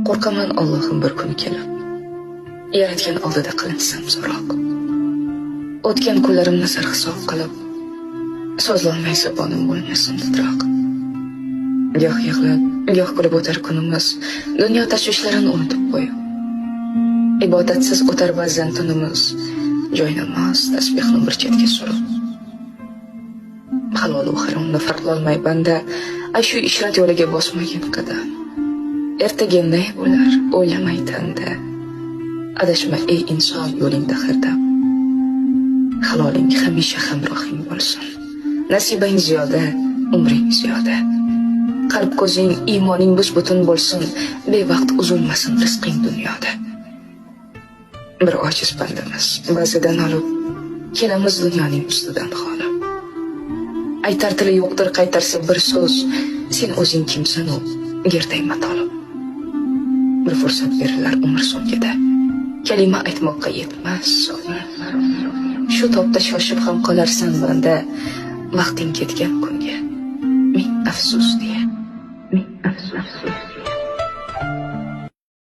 Qo'rqaman Allohim bir kun kelib, yaratgan oldida qilinsam so'roq. O'tgan kunlarimni sarhisob qilib, so'zlolmay zabonim bo'lmasin titroq. Goh yig'lab, goh kulib o'tar kunimiz, dunyo tashvishlarini unutib qo'yib. Ibodatsiz o'tar ba'zan tunimiz, joynamoz tasbihni bir chetga surib. Halol va haromni farqlolmay banda, ay shu ishrat yo'liga bosmagan qadam. Ertaga ne bo'lar, o'ylamay tanda. Adashma ey inson yo'lingda hirdam. Haloling hamisha hamrohing bo'lsin. Nasibang ziyoda, umring ziyoda. Qalb ko'zing, iymoning bus-butun bo'lsin. Bevaqt uzilmasin rizqing dunyoda. Bir ojiz bandamiz, ba'zidan olib kelamiz dunyoning ustidan xoli. Aytar tili yo'qdir qaytarsa bir so'z, sen o'zing kimsan u, gerdayma tolib. Bir fursat berilar umr so'ngida, kalima aytmoqqa yetmas so'z. Shu topda shoshib ham qolarsan banda, vaqting ketgan kunga. Ming afsus deya, ming afsus.